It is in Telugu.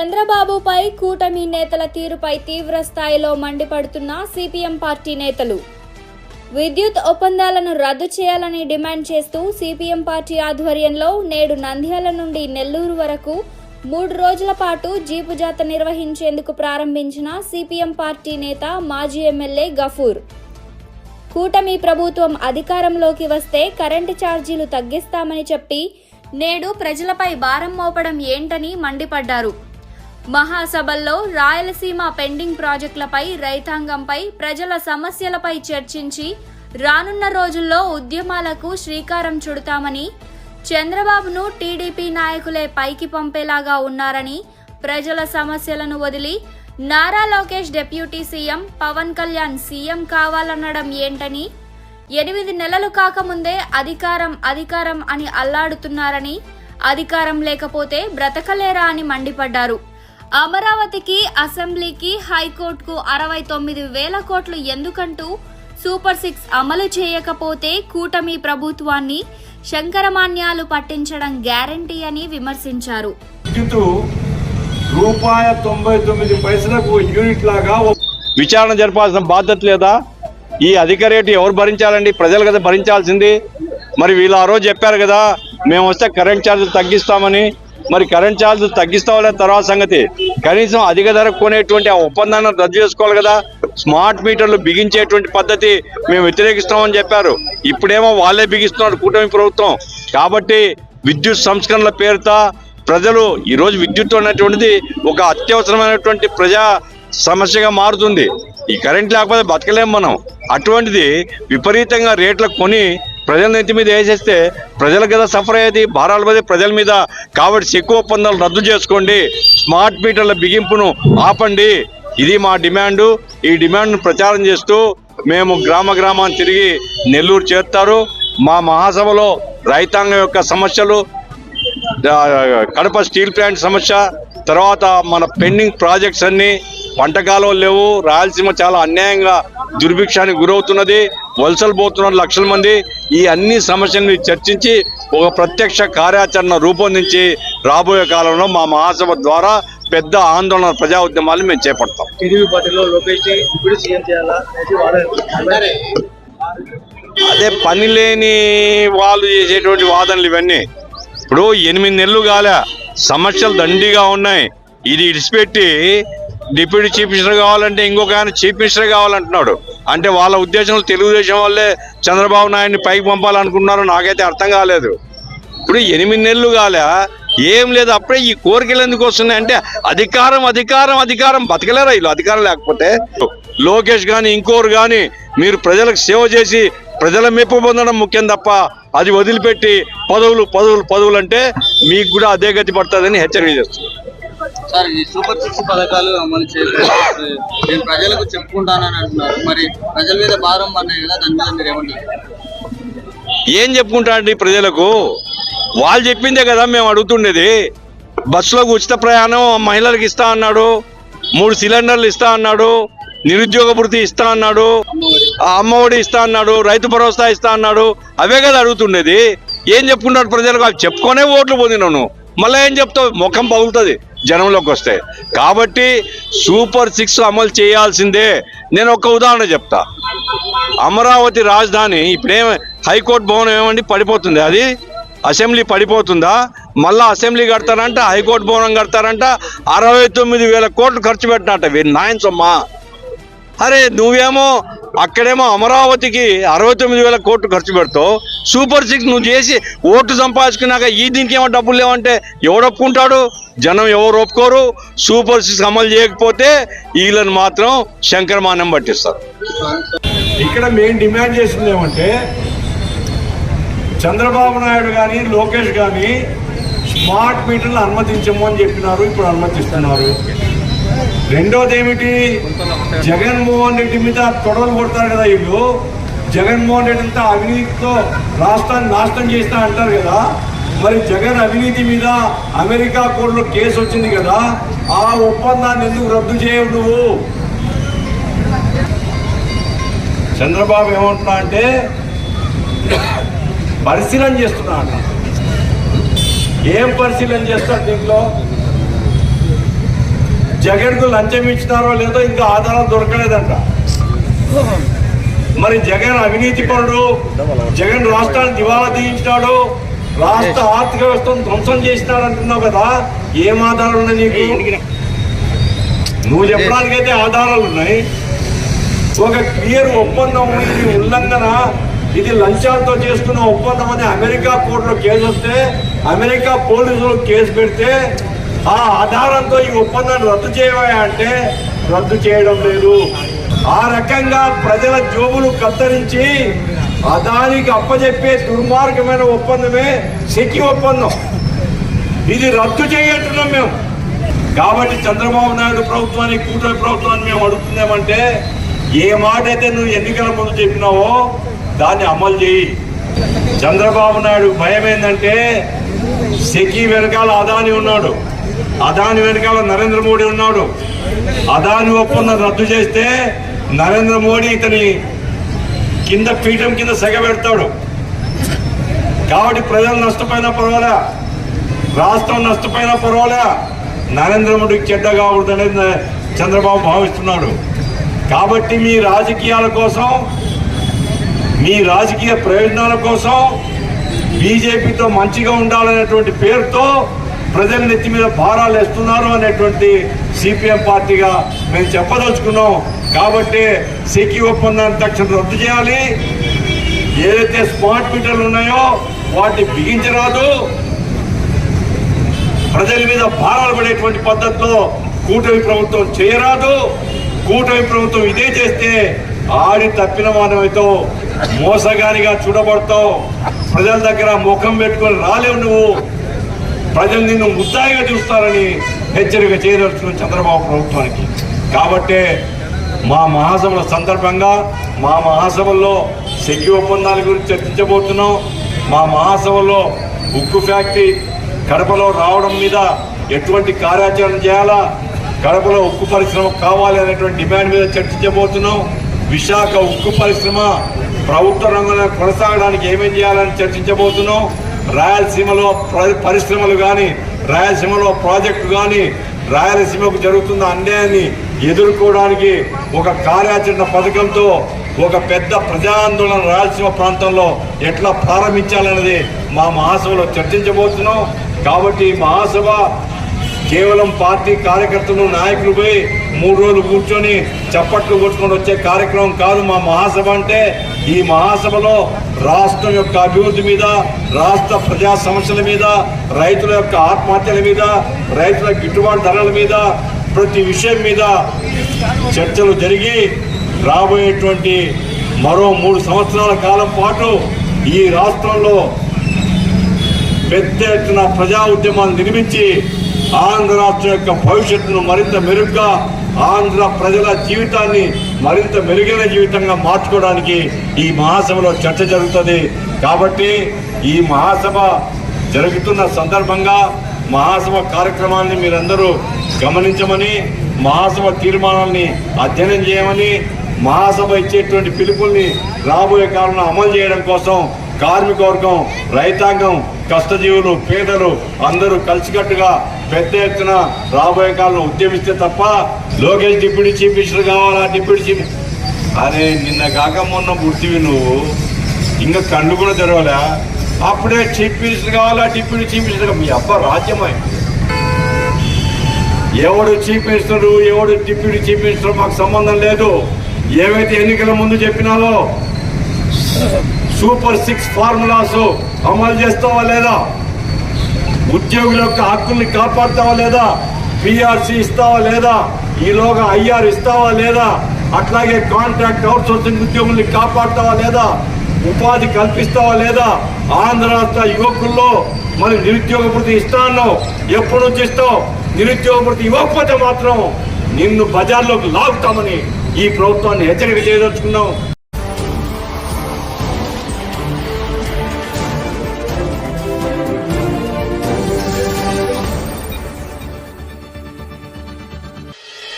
చంద్రబాబుపై కూటమి నేతల తీరుపై తీవ్ర స్థాయిలో మండిపడుతున్న సిపిఎం పార్టీ నేతలు విద్యుత్ ఒప్పందాలను రద్దు చేయాలని డిమాండ్ చేస్తూ సిపిఎం పార్టీ ఆధ్వర్యంలో నేడు నంద్యాల నుండి నెల్లూరు వరకు 3 రోజుల పాటు జీపు జాత నిర్వహించేందుకు ప్రారంభించిన సిపిఎం పార్టీ నేత మాజీ ఎమ్మెల్యే గఫూర్ కూటమి ప్రభుత్వం అధికారంలోకి వస్తే కరెంటు ఛార్జీలు తగ్గిస్తామని చెప్పి నేడు ప్రజలపై భారం మోపడం ఏంటని మండిపడ్డారు. మహాసభల్లో రాయలసీమ పెండింగ్ ప్రాజెక్టులపై, రైతాంగంపై, ప్రజల సమస్యలపై చర్చించి రానున్న రోజుల్లో ఉద్యమాలకు శ్రీకారం చుడతామని, చంద్రబాబును టీడీపీ నాయకులే పైకి పంపేలాగా ఉన్నారని, ప్రజల సమస్యలను వదిలి Nara Lokesh deputy CM, Pawan Kalyan CM కావాలనడం ఏంటని, 8 నెలలు కాకముందే అధికారం అని అల్లాడుతున్నారని, అధికారం లేకపోతే బ్రతకలేరా అని మండిపడ్డారు. అమరావతికి, అసెంబ్లీకి, హైకోర్టుకు 69,000 కోట్లు ఎందుకంటూ సూపర్ 6 అమలు చేయకపోతే కూటమి ప్రభుత్వాన్ని శంకరమాన్యాలు పట్టించడం గ్యారంటీ అని విమర్శించారు. విచారణ జరపాల్సిన బాధ్యత లేదా? ఈ అధిక రేటు ఎవరు భరించాలండి? ప్రజలు కదా భరించాల్సింది. మరి వీళ్ళు ఆ రోజు చెప్పారు కదా, మేము వస్తే కరెంట్ ఛార్జీలు తగ్గిస్తామని. మరి కరెంట్ ఛార్జీలు తగ్గిస్తామనే తర్వాత సంగతి. కనీసం అధిక ధరకు కొనేటువంటి ఆ ఒప్పందాన్ని రద్దు చేసుకోవాలి కదా. స్మార్ట్ మీటర్లు బిగించేటువంటి పద్ధతి మేము వ్యతిరేకిస్తామని చెప్పారు. ఇప్పుడేమో వాళ్ళే బిగిస్తున్నారు కూటమి ప్రభుత్వం. కాబట్టి విద్యుత్ సంస్కరణల పేరుతో ప్రజలు ఈరోజు విద్యుత్ అనేటువంటిది ఒక అత్యవసరమైనటువంటి ప్రజా సమస్యగా మారుతుంది. ఈ కరెంట్ లేకపోతే బతకలేము మనం. అటువంటిది విపరీతంగా రేట్లకు కొని ప్రజల నెత్తి మీద వేసేస్తే ప్రజలకు కదా సఫర్ అయ్యేది, భారాల మీద ప్రజల మీద. కాబట్టి చెక్కు ఒప్పందాలు రద్దు చేసుకోండి, స్మార్ట్ మీటర్ల బిగింపును ఆపండి. ఇది మా డిమాండు. ఈ డిమాండ్ను ప్రచారం చేస్తూ మేము గ్రామాన్ని తిరిగి నెల్లూరు చేరుతారు. మా మహాసభలో రైతాంగం యొక్క సమస్యలు, కడప స్టీల్ ప్లాంట్ సమస్య, తర్వాత మన పెండింగ్ ప్రాజెక్ట్స్ అన్ని, పంటకాలం లేవు, రాయలసీమ చాలా అన్యాయంగా దుర్భిక్షానికి గురవుతున్నది, వలసలు పోతున్నారు లక్షల మంది. ఈ అన్ని సమస్యలను చర్చించి ఒక ప్రత్యక్ష కార్యాచరణ రూపొందించి రాబోయే కాలంలో మా మహాసభ ద్వారా పెద్ద ఆందోళన ప్రజా ఉద్యమాలు మేము చేపడతాం. అదే పని లేని వాళ్ళు చేసేటువంటి వాదనలు ఇవన్నీ. ఇప్పుడు 8 నెలలు కాలే, సమస్యలు దండిగా ఉన్నాయి. ఇది ఇడిచిపెట్టి డిప్యూటీ చీఫ్ మినిస్టర్ కావాలంటే ఇంకొక ఆయన చీఫ్ మినిస్టర్ కావాలంటున్నాడు. అంటే వాళ్ళ ఉద్దేశంలో తెలుగుదేశం వాళ్ళే చంద్రబాబు నాయుడిని పైకి పంపాలనుకుంటున్నారో నాకైతే అర్థం కాలేదు. ఇప్పుడు 8 నెలలు కాలే, ఏం లేదు. అప్పుడే ఈ కోరికలు ఎందుకు వస్తున్నాయి అంటే అధికారం బతకలేరా వీళ్ళు అధికారం లేకపోతే? లోకేష్ కానీ ఇంకోరు కానీ మీరు ప్రజలకు సేవ చేసి ప్రజల మెప్పు పొందడం ముఖ్యం తప్ప అది వదిలిపెట్టి పదవులు అంటే మీకు కూడా అదే గతి పడుతుందని హెచ్చరిక చేస్తున్నారు. సార్, ఈ సూపర్ 6 పథకాలు అమలు చేసి నేను ప్రజలకు చెప్పుకుంటానని అంటున్నారు. మరి ప్రజల మీద భారం పడినాయి కదా, దాని మీద మీరు ఏమంటారు? ఏం చెప్పుకుంటారండి ప్రజలకు? వాళ్ళు చెప్పిందే కదా మేము అడుగుతుండేది. బస్సులకు ఉచిత ప్రయాణం మహిళలకు ఇస్తా అన్నాడు, 3 సిలిండర్లు ఇస్తా అన్నాడు, నిరుద్యోగ భృతి ఇస్తా అన్నాడు, అమ్మఒడి ఇస్తా అన్నాడు, రైతు భరోసా ఇస్తా అన్నాడు. అవే కదా అడుగుతుండేది. ఏం చెప్పుకుంటాడు ప్రజలకు? అవి చెప్పుకొనే ఓట్లు పొందినాను. మళ్ళీ ఏం చెప్తావు? ముఖం పగులుతుంది జనంలోకి వస్తే. కాబట్టి సూపర్ 6 అమలు చేయాల్సిందే. నేను ఒక ఉదాహరణ చెప్తా. అమరావతి రాజధాని ఇప్పుడేం హైకోర్టు భవనం ఏమండి పడిపోతుంది, అది అసెంబ్లీ పడిపోతుందా? మళ్ళీ అసెంబ్లీ కడతారంట, హైకోర్టు భవనం కడతారంట, 69,000 కోట్లు ఖర్చు పెట్టినట్ట. వీరి నాయన సొమ్మా. అరే నువ్వేమో అక్కడేమో అమరావతికి 69,000 కోట్లు ఖర్చు పెడతావు. సూపర్ 6 నువ్వు చేసి ఓట్లు సంపాదించుకున్నాక ఈ దీనికి ఏమో డబ్బులు లేవంటే ఎవడు ఒప్పుకుంటాడు? జనం ఎవరు ఒప్పుకోరు. సూపర్ 6 అమలు చేయకపోతే వీళ్ళని మాత్రం శంకరమానం పట్టిస్తారు. ఇక్కడ మేము డిమాండ్ చేసింది ఏమంటే, చంద్రబాబు నాయుడు కానీ లోకేష్ కానీ స్మార్ట్ మీటర్లు అనుమతించము అని చెప్పినారు, ఇప్పుడు అనుమతిస్తున్నారు. రెండోది ఏమిటి, జగన్మోహన్ రెడ్డి మీద తొడవలు కొడతారు కదా వీళ్ళు. జగన్మోహన్ రెడ్డి అంతా అవినీతితో రాష్ట్రాన్ని నాశనం చేస్తా అంటారు కదా. మరి జగన్ అవినీతి మీద అమెరికా కోర్టులో కేసు వచ్చింది కదా, ఆ ఒప్పందాన్ని ఎందుకు రద్దు చేయవు నువ్వు? చంద్రబాబు ఏమంటున్నా అంటే పరిశీలన చేస్తున్నా అంట. ఏం పరిశీలన చేస్తారు దీంట్లో? జగన్కు లంచం ఇచ్చినారో లేదో ఇంకా ఆధారాలు దొరకలేదంట. మరి జగన్ అవినీతి పరుడు, జగన్ రాష్ట్రాన్ని దివాలా తీయించినాడు, రాష్ట్ర ఆర్థిక వ్యవస్థను ధ్వంసం చేసినాడు అంటున్నావు కదా, ఏం ఆధారాలు ఉన్నాయి నీకు? నువ్వు చెప్పడానికైతే ఆధారాలు ఉన్నాయి. ఒక క్లియర్ ఒప్పందం, ఇది ఉల్లంఘన, ఇది లంచాలతో చేసుకున్న ఒప్పందం అని అమెరికా కోర్టులో కేసు వస్తే, అమెరికా పోలీసులు కేసు పెడితే ఆ ఆధారంతో ఈ ఒప్పందాన్ని రద్దు చేయవా అంటే రద్దు చేయడం లేదు. ఆ రకంగా ప్రజల జోబులు కత్తరించి అదానికి అప్పచెప్పే దుర్మార్గమైన ఒప్పందమే సెకి ఒప్పందం. ఇది రద్దు చేయంటున్నాం మేము. కాబట్టి చంద్రబాబు నాయుడు ప్రభుత్వాన్ని, కూటమి ప్రభుత్వాన్ని మేము అడుగుతున్నామంటే, ఏ మాట అయితే నువ్వు ఎన్నికల ముందు చెప్పినావో దాన్ని అమలు చేయి. చంద్రబాబు నాయుడు భయం ఏంటంటే, సెకి వెనకాల అదాని ఉన్నాడు, అదాని వెనకాల నరేంద్ర మోడీ ఉన్నాడు. అదాని ఒప్పందం రద్దు చేస్తే నరేంద్ర మోడీ ఇతని కింద పీఠం కింద సెగ పెడతాడు. కాబట్టి ప్రజలు నష్టపోయినా పర్వాలే, రాష్ట్రం నష్టపోయినా పర్వాలే, నరేంద్ర మోడీకి చెడ్డ కాకూడదనేది చంద్రబాబు భావిస్తున్నాడు. కాబట్టి మీ రాజకీయాల కోసం, మీ రాజకీయ ప్రయోజనాల కోసం బీజేపీతో మంచిగా ఉండాలనేటువంటి పేరుతో ప్రజల నెత్తి మీద భారాలు వేస్తున్నారు అనేటువంటి సిపిఎం పార్టీగా మేము చెప్పదలుచుకున్నాం. కాబట్టి సెకి ఒప్పందాన్ని తక్షణం రద్దు చేయాలి. ఏదైతే స్మార్ట్ మీటర్లు ఉన్నాయో వాటిని బిగించరాదు. ప్రజల మీద భారాలు పడేటువంటి పద్ధతిలో కూటమి ప్రభుత్వం చేయరాదు. కూటమి ప్రభుత్వం ఇదే చేస్తే ఆడి తప్పిన మానవుతో మోసగానిగా చూడబడతావు. ప్రజల దగ్గర ముఖం పెట్టుకొని రాలేవు నువ్వు. ప్రజలు నిన్ను ముద్దాయిగా చూస్తారని హెచ్చరిక చేయదలుచుకున్న చంద్రబాబు ప్రభుత్వానికి. కాబట్టే మా మహాసభల సందర్భంగా, మా మహాసభల్లో సెకి ఒప్పందాల గురించి చర్చించబోతున్నాం. మా మహాసభల్లో ఉక్కు ఫ్యాక్టరీ కడపలో రావడం మీద ఎటువంటి కార్యాచరణ చేయాలా, కడపలో ఉక్కు పరిశ్రమ కావాలి అనేటువంటి డిమాండ్ మీద చర్చించబోతున్నాం. విశాఖ ఉక్కు పరిశ్రమ ప్రభుత్వ రంగంలో కొనసాగడానికి ఏమేం చేయాలని చర్చించబోతున్నాం. రాయలసీమలో పరిశ్రమలు కానీ, రాయలసీమలో ప్రాజెక్టు కానీ, రాయలసీమకు జరుగుతున్న అన్యాయాన్ని ఎదుర్కోవడానికి ఒక కార్యాచరణ పథకంతో ఒక పెద్ద ప్రజా ఆందోళన రాయలసీమ ప్రాంతంలో ఎట్లా ప్రారంభించాలన్నది మా మహాసభలో చర్చించబోతున్నాం. కాబట్టి మహాసభ కేవలం పార్టీ కార్యకర్తలు, నాయకులు పోయి 3 రోజులు కూర్చొని చప్పట్లు కొట్టుకొని వచ్చే కార్యక్రమం కాదు మా మహాసభ అంటే. ఈ మహాసభలో రాష్ట్రం యొక్క అభివృద్ధి మీద, రాష్ట్ర ప్రజా సమస్యల మీద, రైతుల యొక్క ఆత్మహత్యల మీద, రైతుల గిట్టుబాటు ధరల మీద, ప్రతి విషయం మీద చర్చలు జరిగి రాబోయేటువంటి మరో 3 సంవత్సరాల కాలం పాటు ఈ రాష్ట్రంలో పెద్ద ఎత్తున ప్రజా ఉద్యమాలు నిర్మించి ఆంధ్ర రాష్ట్రం యొక్క భవిష్యత్తును మరింత మెరుగ్గా, ఆంధ్ర ప్రజల జీవితాన్ని మరింత మెరుగైన జీవితంగా మార్చుకోవడానికి ఈ మహాసభలో చర్చ జరుగుతుంది. కాబట్టి ఈ మహాసభ జరుగుతున్న సందర్భంగా మహాసభ కార్యక్రమాన్ని మీరందరూ గమనించమని, మహాసభ తీర్మానాల్ని అధ్యయనం చేయమని, మహాసభ ఇచ్చేటువంటి పిలుపుల్ని రాబోయే కాలంలో అమలు చేయడం కోసం కార్మిక వర్గం, రైతాంగం, కష్టజీవులు, పేదలు అందరూ కలిసికట్టుగా పెద్ద ఎత్తున రాబోయే కాలంలో ఉద్యమిస్తే తప్ప లోకేష్ డిప్యూటీ చీఫ్ మినిస్టర్ కావాలా, డిప్యూటీ చీఫ్ అరే నిన్న కాక మొన్న పుట్టివి నువ్వు, ఇంకా కళ్ళు కూడా తెరవలే, అప్పుడే చీఫ్ మినిస్టర్ కావాలా, డిప్యూటీ చీఫ్ మినిస్టర్. మీ అబ్బా రాజ్యమై ఎవడు చీఫ్ మినిస్టరు, ఎవడు డిప్యూటీ చీఫ్ మినిస్టర్ మాకు సంబంధం లేదు. ఏవైతే ఎన్నికల ముందు చెప్పినావో సూపర్ 6 ఫార్ములాస్ అమలు చేస్తావా లేదా, ఉద్యోగుల యొక్క హక్కుల్ని కాపాడుతావా లేదా, పిఆర్సీ ఇస్తావా లేదా, ఈలోగా ఐఆర్ ఇస్తావా లేదా, అట్లాగే కాంట్రాక్ట్ అవుట్సోర్సింగ్ ఉద్యోగుల్ని కాపాడుతావా లేదా, ఉపాధి కల్పిస్తావా లేదా, ఆంధ్ర రాష్ట్ర యువకుల్లో మరి నిరుద్యోగ భృతి ఇస్తా అన్నావు, ఎప్పటి నుంచి ఇస్తావు? నిరుద్యోగ భృతి ఇవ్వకపోతే మాత్రం నిన్ను బజార్లోకి లాగుతామని ఈ ప్రభుత్వాన్ని హెచ్చరిక చేయదలుచుకున్నాం.